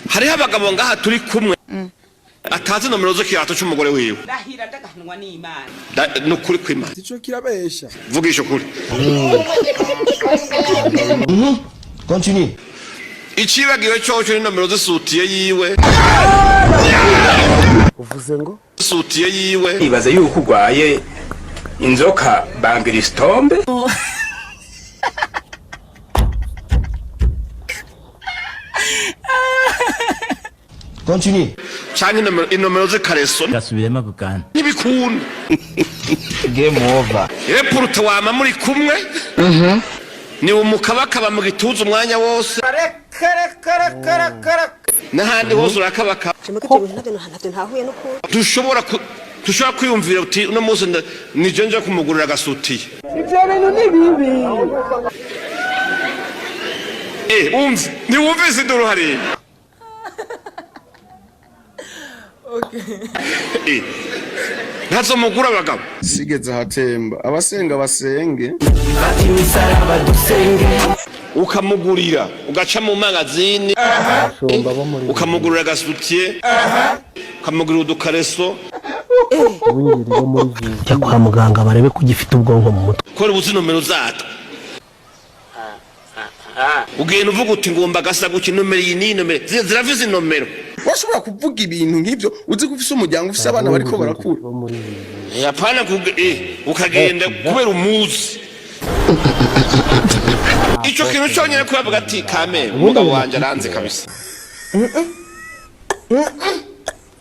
hariho abagabo ngaha turi kumwe atazi nomero z'ikirato cy'umugore wiwe ndahira ndagahanwa n'Imana nukuri kw'Imana ico kirabesha vugisha ukuri Continue. Ikibagiwe cyo ni nomero z'isutiye yiwe uvuze ngo isutiye yiwe ibaze yuko ugwaye inzoka bangiristombe Continue. cyane inomero z'ikareso gasubiremo kugana nibikunda Game over. repuruta wama muri kumwe ni umukabakaba mu gituza umwanya wose n'ahandi hose urakabaka dushobora kwiyumvira uti uno munsi nije nje kumugurira agasutiye ivyo bintu ni bibi umve niwumvise induru hariya ntazo mugura abagabo sigeze hatemba abasenga basenge ukamugurira ugaca mu magazini ukamugurira agasutiye ukamugurira udukareso jya kwa muganga barebe ko ugifite ubwonko mu mutwe kora ubuzi nomero zatwo ugenda uvuga uti ngomba gasa guki nomero iyi ni nomero ziravuze nomero washobora kuvuga ibintu nk'ivyo uzi ko ufise umuryango ufise abana bariko barakura yapana ukagenda kubera umuzi icyo kintu cyonyine kubavuga ati kame umugabo wanje aranze kabisa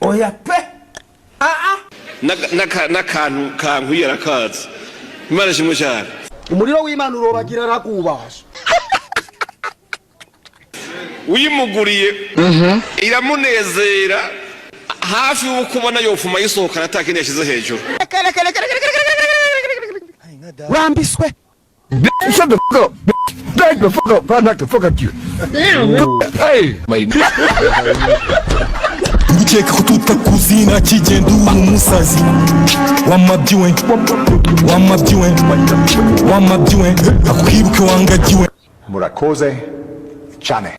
oya pe n'akantu kankuye arakazi imana shimwe cyane umuriro w'Imana urobagira rakubasha uyimuguriye iramunezera hafi yo kubona yofuma yisohokana atakindi yashize hejuru rambiswe Shut the fuck up. Back the fuck up. Find out the fuck up you. Hey, my Ukeka ko tutakuzina kigenda umusazi wamabyiwe akwibuke wangagiwe Murakoze cyane.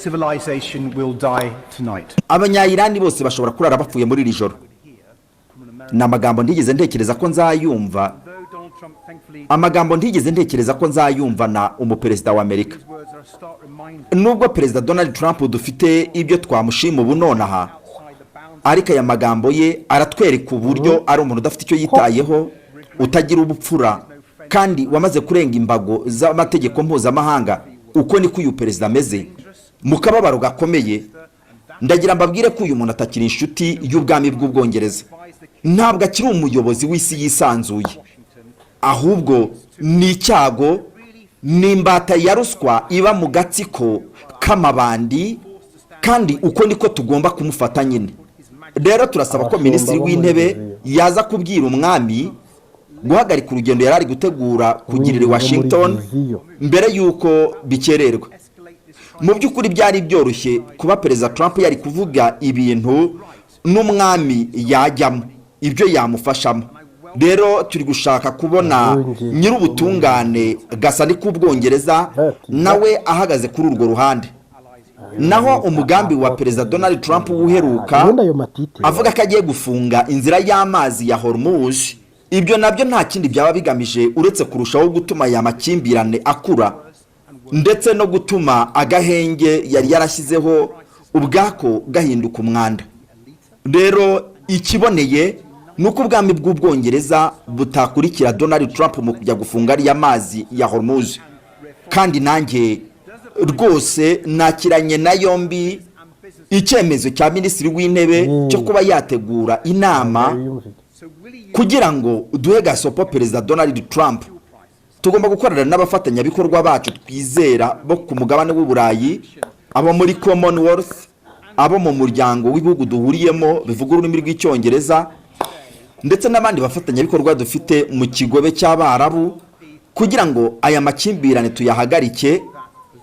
Civilization will die tonight. Abanyayirani bose bashobora kurara bapfuye muri iri joro. N'amagambo ntigeze ntekereza ko nzayumva. Amagambo ntigeze ntekereza ko nzayumva na umuperezida wa Amerika. Nubwo perezida Donald Trump dufite ibyo twamushima ubu nonaha, ariko aya magambo ye aratwereka uburyo ari umuntu udafite icyo yitayeho, utagira ubupfura, kandi wamaze kurenga imbago z'amategeko mpuzamahanga. Uko niko uyu perezida ameze mu kababaro gakomeye. Ndagira mbabwire ko uyu muntu atakiri inshuti y'ubwami bw'Ubwongereza, ntabwo akiri umuyobozi w'isi yisanzuye, ahubwo ni icyago, n'imbata ya ruswa iba mu gatsiko k'amabandi, kandi uko niko tugomba kumufata nyine. Rero turasaba ko minisitiri w'intebe yaza kubwira umwami guhagarika urugendo yarari gutegura kugirira Washington mbere yuko bikererwa. Mu by'ukuri byari byoroshye kuba perezida Trump yari kuvuga ibintu n'umwami yajyamo ibyo yamufashamo. Rero turi gushaka kubona nyir'ubutungane Gasani k'Ubwongereza nawe ahagaze kuri urwo ruhande. Naho umugambi wa perezida Donald Trump uheruka avuga ko agiye gufunga inzira y'amazi ya Hormuz, ibyo nabyo nta kindi byaba bigamije uretse kurushaho gutuma ya makimbirane akura, ndetse no gutuma agahenge yari yarashyizeho ubwako gahinduka umwanda. Rero ikiboneye nuko ubwami bw'Ubwongereza butakurikira Donald Trump mu kujya gufunga ari amazi ya Hormuz. Kandi nanjye rwose nakiranye na yombi icyemezo cya minisitiri w'intebe cyo kuba yategura inama kugira ngo duhe gasopo perezida Donald Trump. Tugomba gukorana n'abafatanyabikorwa bacu twizera bo ku mugabane w'Uburayi, abo muri Commonwealth, abo mu muryango w'ibihugu duhuriyemo bivuga ururimi rw'Icyongereza, ndetse n'abandi bafatanyabikorwa dufite mu kigobe cy'Abarabu, kugira ngo aya makimbirane tuyahagarike.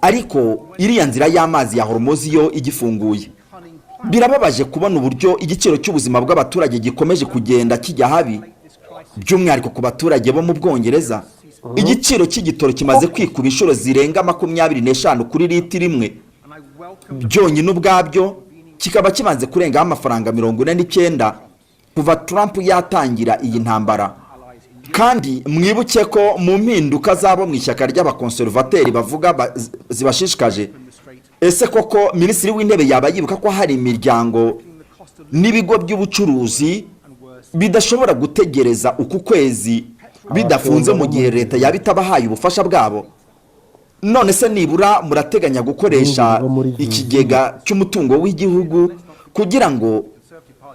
Ariko iriya nzira y'amazi ya Hormuz yo igifunguye, birababaje kubona uburyo igiciro cy'ubuzima bw'abaturage gikomeje kugenda kijya habi, by'umwihariko ku baturage bo mu Bwongereza. Igiciro cy'igitoro kimaze kwikuba inshuro zirenga 25 kuri litiro imwe, byonyine ubwabyo kikaba kibanze kurengaho amafaranga 49 kuva Trump yatangira iyi ntambara. Kandi mwibuke ko mu mpinduka zabo mu ishyaka ry'abakonservateri bavuga zibashishikaje, ese koko minisitiri w'intebe yaba yibuka ko hari imiryango n'ibigo by'ubucuruzi bidashobora gutegereza uku kwezi bidafunze mu gihe leta yaba itabahaye ubufasha bwabo? None se nibura murateganya gukoresha ikigega cy'umutungo w'igihugu kugira ngo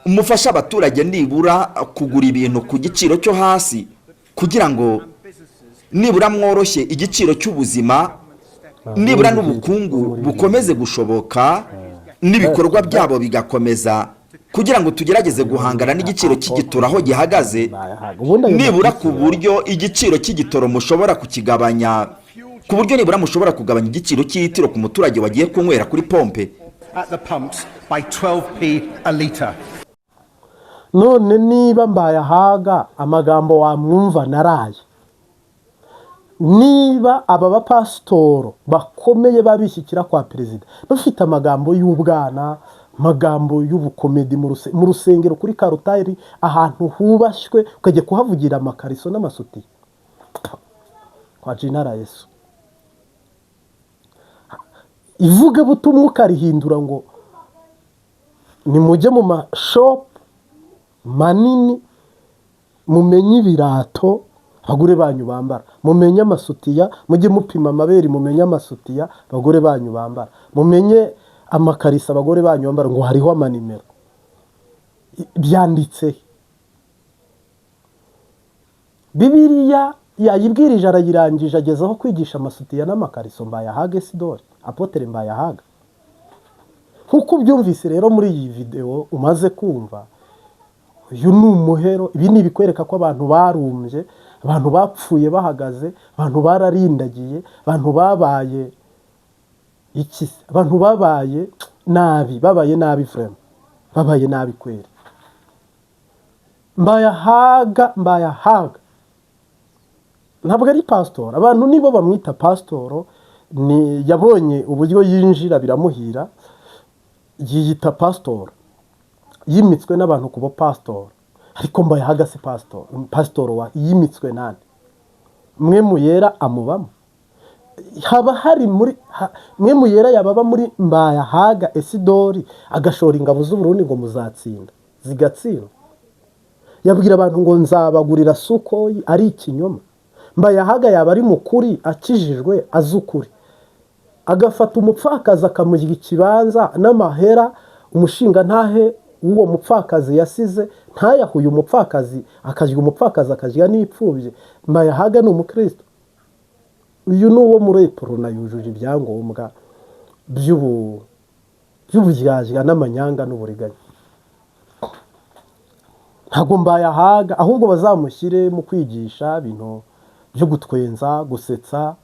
umufasha abaturage nibura kugura ibintu ku giciro cyo hasi, kugira ngo nibura mworoshye igiciro cy'ubuzima, nibura n'ubukungu bukomeze gushoboka n'ibikorwa byabo bigakomeza, kugira ngo tugerageze guhangana n'igiciro cy'igitoro aho gihagaze, nibura ku buryo igiciro cy'igitoro mushobora kukigabanya, ku buryo nibura mushobora kugabanya igiciro cy'itiro ku muturage wagiye kunywera kuri pompe at the pumps by 12p a litre. none niba Mbayahaga amagambo wamwumva naraye, niba aba bapasitoro bakomeye babishyikira kwa perezida bafite amagambo y'ubwana, amagambo y'ubukomedi mu rusengero kuri Karutayeri ahantu hubashywe, ukajya kuhavugira amakariso n'amasuti kwa Jinara Yesu, ivuga butumwa ukarihindura ngo nimujye mu mashopu manini mumenye ibirato abagore banyu bambara, mumenye amasutiya, mujye mupima amabere, mumenye amasutiya abagore banyu bambara, mumenye amakarisa abagore banyu bambara, ngo hariho amanimero byanditse. Bibiliya yayibwirije arayirangije agezaho kwigisha amasutiya n'amakariso Mbayahaga Isidore, Apotre Mbayahaga. Nkuko byumvise rero muri iyi video umaze kumva, uyu ni umuhero. Ibi ni bikwereka ko abantu barumbye, abantu bapfuye bahagaze, abantu bararindagiye, abantu babaye iki, abantu babaye nabi vraiment, babaye nabi kweri. Mbayahaga ntabwo ari pastor, abantu nibo bamwita pastor, ni yabonye uburyo yinjira biramuhira yiyita pastor, yimitswe n'abantu kubo pastor, ariko Mbayahaga si pastor. Pastor wa yimitswe nande? Mwe muyera amubamo, haba hari muri mwe muyera yababa muri Mbayahaga Isidori agashora ingabo z'u Burundi ngo muzatsinda zigatsinda, yabwira abantu ngo nzabagurira Sukoyi, ari ikinyoma. Mbayahaga yaba ari mukuri akijijwe azukuri, agafata umupfakazi akamugira ikibanza n'amahera, umushinga ntahe uwo mupfakazi yasize ntayahuye umupfakazi, akajya umupfakazi akajya n'ipfubye. Mbayahaga ni umukristo. Uyu ni uwo muri Eprona yujuje ibyangombwa by'uburyarya n'amanyanga n'uburiganya. Ntabwo Mbayahaga, ahubwo bazamushyire mu kwigisha ibintu byo gutwenza, gusetsa,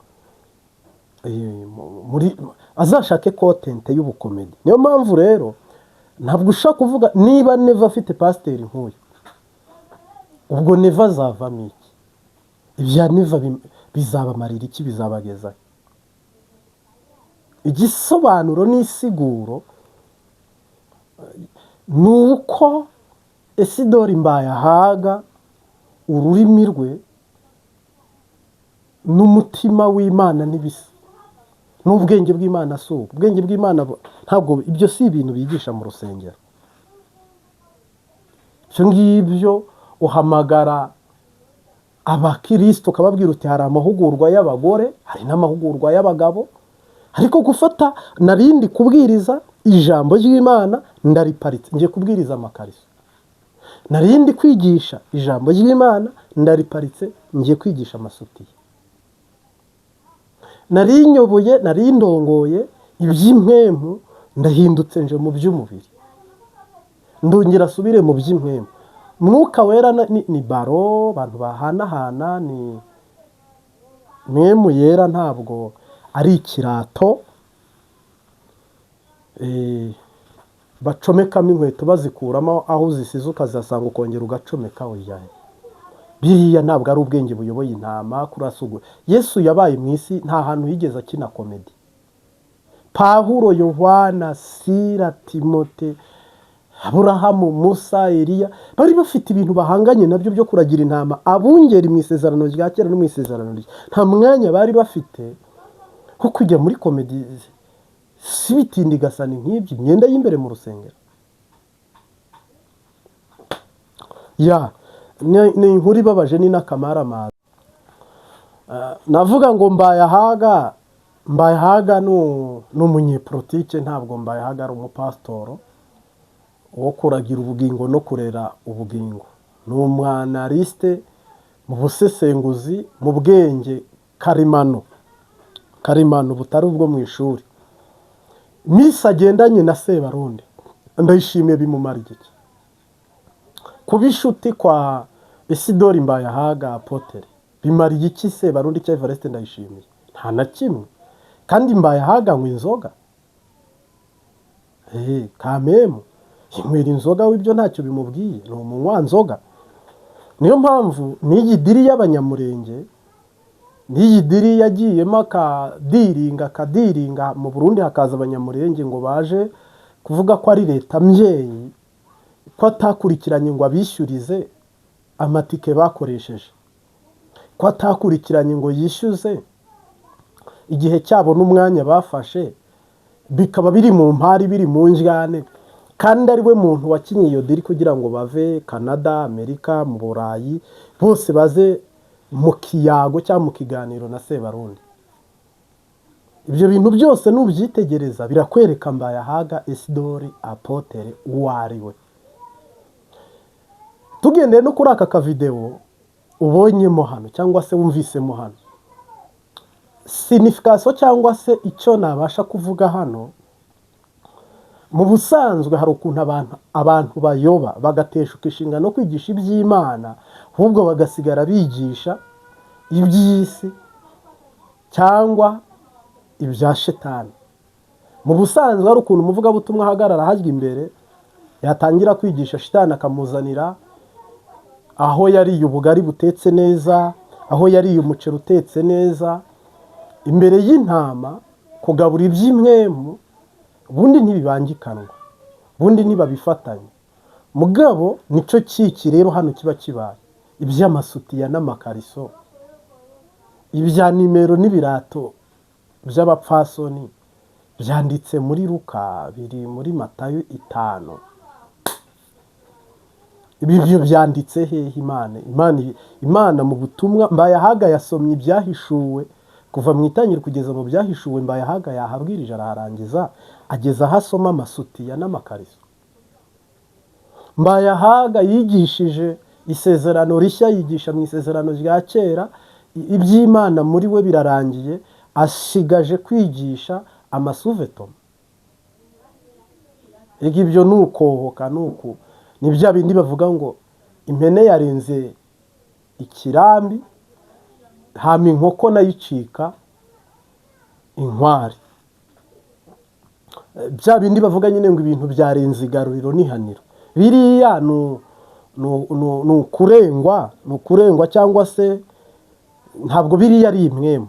muri azashake content y'ubukomedi. Niyo mpamvu rero ntabwo ushaka kuvuga niba Neva afite pasiteri nk'uyu, ubwo Neva azavamo iki? Ibya Neva bizabamarira iki? Bizabagezaho igisobanuro n'isiguro ni uko Isidori Mbayahaga ururimi rwe n'umutima w'Imana n'ibisi n'ubwenge bw'Imana si ubwenge bw'Imana. Ntabwo ibyo si ibintu bigisha mu rusengero. Icyo ngibyo uhamagara abakristo ukababwira uti hari amahugurwa y'abagore, hari n'amahugurwa y'abagabo, ariko gufata narindi kubwiriza ijambo ry'Imana ndariparitse ngiye kubwiriza amakariso, narindi kwigisha ijambo ry'Imana ndariparitse ngiye kwigisha amasutiye, narinyoboye narindongoye iby'impwemu ndahindutse nje mu by'umubiri, ndongera asubire mu by'impwemu. Mwuka wera ni baro abantu bahanahana, ni mwemu yera ntabwo ari ikirato bacomekamo inkweto bazikuramo aho zisize ukazasanga ukongera ugacomeka. Oya, biriya ntabwo ari ubwenge buyoboye intama kurasugura. Yesu yabaye mu isi nta hantu yigeze akina komedi. Pawulo, Yohana, Sira, Timote, Aburahamu, Musa, Eliya bari bafite ibintu bahanganye nabyo byo kuragira intama. Abungeri mu isezerano rya kera no mu isezerano rya nta mwanya bari bafite nko kujya muri komedi si bitindi gasani nk'ibyo, imyenda y'imbere mu rusengero. Ni inkuru ibabaje ni n'akamaramaza. Navuga ngo Mbayahaga ni umunyepolitike, ntabwo Mbayahaga ari umupasitoro wo kuragira ubugingo no kurera ubugingo. Ni umwanaliste mu busesenguzi, mu bwenge karemano butari ubwo mu ishuri. Misi agendanye na Sebarundi ndayishimiye bimumara igiki. Kuba inshuti kwa Isidori Mbayahaga Apotre bimara igiki Sebarundi cya Evariste Ndayishimiye? Nta na kimwe. Kandi Mbayahaga anywa inzoga. Kamemu inywera inzoga, w'ibyo ntacyo bimubwiye, ni umunywa nzoga. Niyo mpamvu n'iyi diri y'abanyamurenge, n'iyi diri yagiyemo akadiringa mu Burundi hakaza abanyamurenge ngo baje kuvuga ko ari leta mbyeyi, ko atakurikiranye ngo abishyurize amatike bakoresheje, ko atakurikiranye ngo yishyuze igihe cyabo n'umwanya bafashe, bikaba biri mu mpari, biri mu njyane, kandi ari we muntu wakinye iyo diri kugira ngo bave Canada, Amerika, mu Burayi, bose baze mu kiyago cyangwa mu kiganiro na Sebarundi. Ibyo bintu byose nubyitegereza birakwereka Mbayahaga Isidori Apotre uwo ari we. Tugendeye no kuri aka kavideo ubonyemo hano cyangwa se wumvisemo hano, signification cyangwa se icyo nabasha kuvuga hano, mu busanzwe hari ukuntu abantu bayoba bagateshuka inshinga no kwigisha iby'Imana, ahubwo bagasigara bigisha iby'isi cyangwa ibya shetani. Mu busanzwe hari ukuntu umuvugabutumwa ahagarara hajya imbere, yatangira kwigisha shetani akamuzanira aho yariye ubugari butetse neza, aho yariye umuceri utetse neza, imbere y'intama kugabura iby'imwemu, ubundi ntibibangikanwa, ubundi ntibabifatanya. Mugabo nicyo kiki rero hano kiba kibaye, iby'amasutiya n'amakariso, ibya nimero n'ibirato by'abapfasoni byanditse muri Luka, biri muri Matayo 5. Ibyo byanditse hehe? Imana mu butumwa Mbayahaga yasomye ibyahishuwe kuva mu itangiriro kugeza mu byahishuwe. Mbayahaga yahabwirije araharangiza, ageza aho asoma amasutiya n'amakariso. Mbayahaga yigishije isezerano rishya, yigisha mu isezerano rya kera, iby'Imana muri we birarangiye, asigaje kwigisha amasuvetoma. Ibyo nukohoka nuko ni bya bindi bavuga ngo impene yarenze ikirambi, hama inkoko nayicika inkwari. Bya bindi bavuga nyine ngo ibintu byarenze igaruriro n'ihaniro. Biriya ni ukurengwa cyangwa se ntabwo biriya ari imwemu.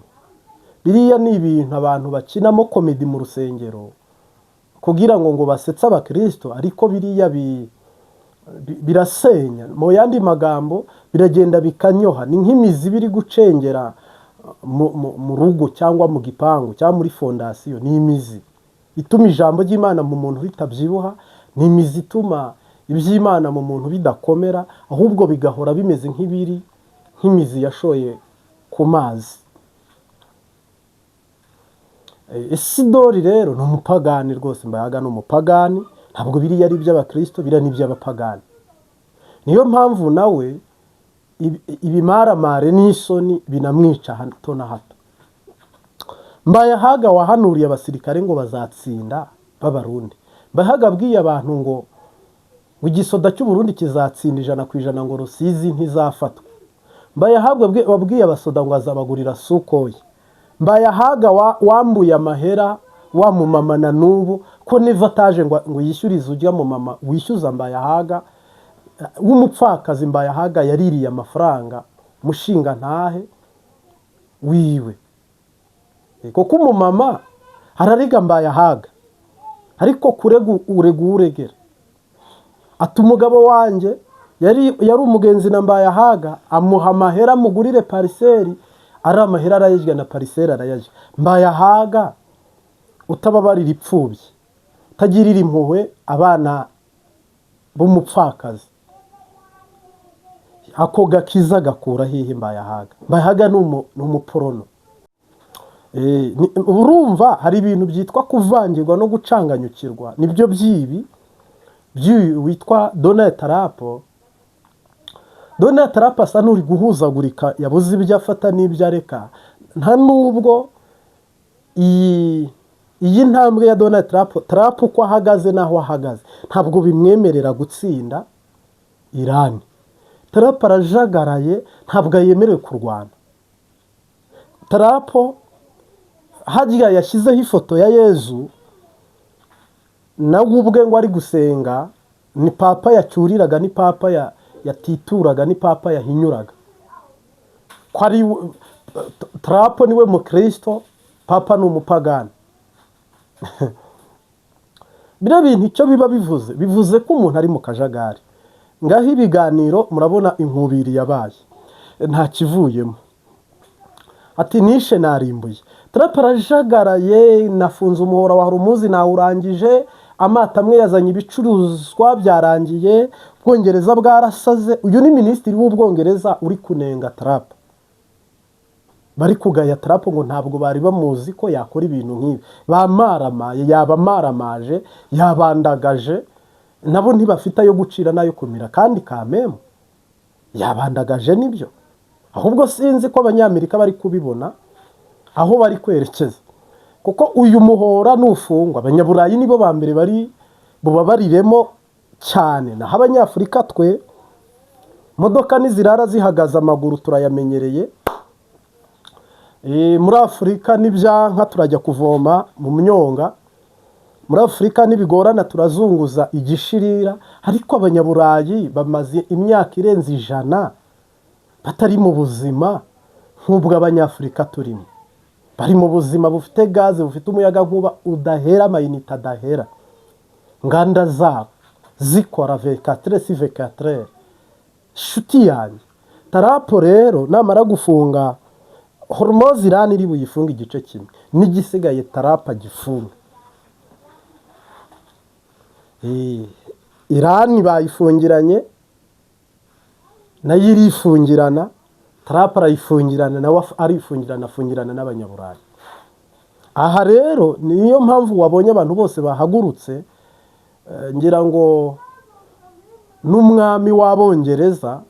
Biriya ni ibintu abantu bakinamo komedi mu rusengero kugira ngo basetse abakristo, ariko biriya birasenya. Mu yandi magambo biragenda bikanyoha, ni nk'imizi biri gucengera mu rugo cyangwa mu gipangu cyangwa muri fondasiyo. Ni imizi ituma ijambo ry'Imana mu muntu ritabyibuha, ni imizi ituma iby'Imana mu muntu bidakomera, ahubwo bigahora bimeze nk'imizi yashoye ku mazi. Isidori rero ni umupagani rwose. Mbayahaga ni umupagani, ntabwo biriya ari iby'abakristo, biriya ni iby'abapagani. Niyo mpamvu nawe ibimaramare n'isoni binamwica hato na hato. Mbayahaga wahanuriye abasirikare ngo bazatsinda b'Abarundi. Mbayahaga abwiye abantu ngo igisoda cy'Uburundi kizatsinda 100% ngo Rusizi ntizafatwa. Mbayahaga wabwiye abasoda ngo azabagurira Sukoyi. Mbayahaga wambuye amahera wa mumama na nubu ko neva taje ngo yishyurize ujya mu mama wishyuza Mbayahaga w'umupfakazi. Mbayahaga yaririye amafaranga mushinga ntahe wiwe, kuko umumama ararega Mbayahaga, ariko kurega uregera. Ati umugabo wanjye yari umugenzi na Mbayahaga, amuha amahera mugurire pariseri, ari amahera arayajya na pariseri arayajya. Mbayahaga utababarira ipfubyi, utagirira impuhwe abana b'umupfakazi, ako gakiza gakura hihi Mbayahaga? Mbayahaga ni umuporono. Urumva hari ibintu byitwa kuvangirwa no gucanganyukirwa, nibyo by'ibi witwa Donald Trump. Donald Trump asa n'uri guhuzagurika, yabuze ibyo afata n'ibyo areka. Nta nubwo iyi ntambwe ya Donald Trump uko ahagaze n'aho ahagaze ntabwo bimwemerera gutsinda Iran. Trump arajagaraye, ntabwo yemerewe kurwana. Trump hajya yashyizeho ifoto ya Yezu, nawe ubwe ngo ari gusenga, ni papa yacyuriraga, ni papa yatituraga, ni papa yahinyuraga. Ko ari Trump niwe mukristo, papa ni umupagani. Biriya bintu icyo biba bivuze ko umuntu ari mu kajagari. Ngaho ibiganiro murabona inkubiri yabaye, nta kivuyemo. Ati nishe narimbuye. Trump arajagaraye, nafunze umuhora wa Hormuz nawurangije, amata amwe yazanye ibicuruzwa byarangiye, Ubwongereza bwarasaze. Uyu ni minisitiri w'Ubwongereza uri kunenga Trump. Bari kugaya Trump ngo ntabwo bari bamuzi ko yakora ibintu nk'ibi. Bamaramaye, yabamaramaje, yabandagaje, nabo ntibafite ayo gucira nayo kumira, kandi kamemo yabandagaje nibyo. Ahubwo sinzi ko Abanyamerika bari kubibona aho bari kwerekeza, kuko uyu muhora nufungwa Abanyaburayi nibo ba mbere bari bubabariremo cyane. Naho Abanyafurika twe modoka nizirara zihagaze amaguru turayamenyereye. Muri Afurika nibyanka turajya kuvoma mu myonga, muri Afurika nibigorana turazunguza igishirira. Ariko Abanyaburayi bamaze imyaka irenze 100 batari mu buzima nk'ubwo Abanyafurika turimo. Bari mu buzima bufite gaze, bufite umuyaga nkuba udahera, amayinite adahera, nganda zabo zikora 24/24. Shuti yanjye Trump rero namara gufunga Hormuz, Iran iri buyifunga igice kimwe, n'igisigaye Trump agifunga. Iran bayifungiranye, nayo irifungirana, Trump arayifungirana, nawe arifungirana n'Abanyaburayi. Aha rero niyo mpamvu wabonye abantu bose bahagurutse. Ngira ngo n'umwami w'Abongereza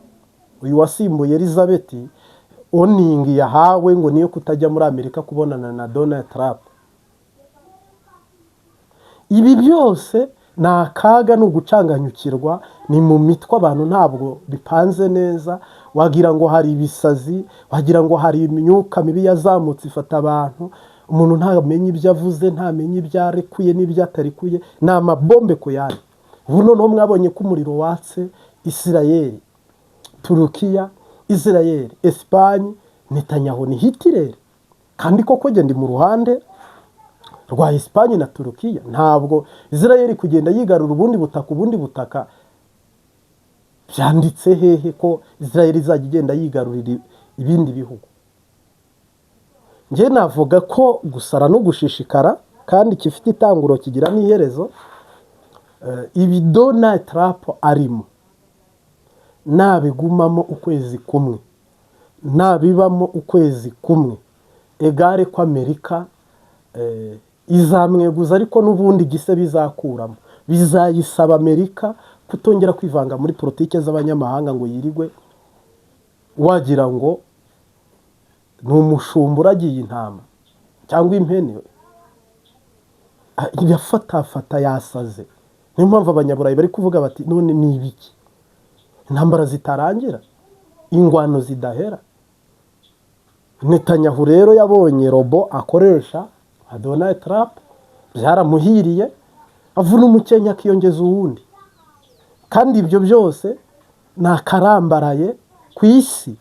uyu wasimbuye Elizabeth Owning yahawe ngo niyo kutajya muri Amerika kubonana na Donald Trump. Ibi byose ni akaga, ni ugucanganyukirwa, ni mu mitwe abantu ntabwo bipanze neza. Wagira ngo hari ibisazi, wagira ngo hari imyuka mibi yazamutse ifata abantu, umuntu ntamenye ibyo avuze, ntamenye ibyo arekuye n'ibyo atarekuye, ni amabombe ku yandi. Ubu noneho mwabonye ko umuriro watse Isirayeli, Turukiya, Israel, Espagne, Netanyahu ni Hitler. Kandi koko ndi mu ruhande rwa Espagne na Turukiya. Ntabwo Israel kugenda yigarura ubundi butaka byanditse hehe ko Israel izajya igenda yigarurira ibindi bihugu. Nje navuga ko gusara no gushishikara kandi kifite itanguro kigira n'iherezo. Ibi Donald Trump arimo nabigumamo ukwezi kumwe, nabibamo ukwezi kumwe, egare ko Amerika izamweguza, ariko n'ubundi gise bizakuramo, bizayisaba Amerika kutongera kwivanga muri politike z'abanyamahanga ngo yirigwe wagira ngo ni umushumba uragiye intama cyangwa impene. Yafatafata yasaze. Niyo mpamvu Abanyaburayi bari kuvuga bati none ni ibiki? Intambara zitarangira, ingwano zidahera. Netanyahu rero yabonye robo akoresha Donald Trump, byaramuhiriye, avuna umukenya akiyongeza uwundi. Kandi ibyo byose nakarambaraye ku isi.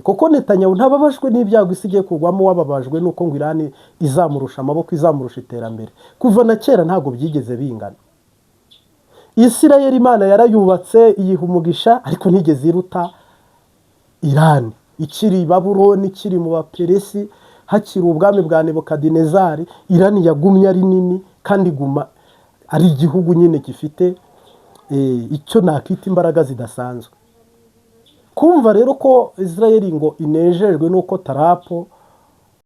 kuko Netanyahu ntababajwe n'ibyago isi igiye kugwamo, wababajwe nuko ngo Irani izamurusha amaboko, izamurusha iterambere. Kuva na kera ntabwo byigeze bingana. Isirayeli Imana yarayubatse iyiha umugisha, ariko ntigeze iruta Irani. Ikiri Babuloni, ikiri mu Baperesi, hakiri ubwami bwa Nebukadinezari, Irani yagumye ari nini kandi iguma ari igihugu nyine gifite icyo nakita imbaraga zidasanzwe. Kumva rero ko Israel ngo inejejwe nuko Tarapo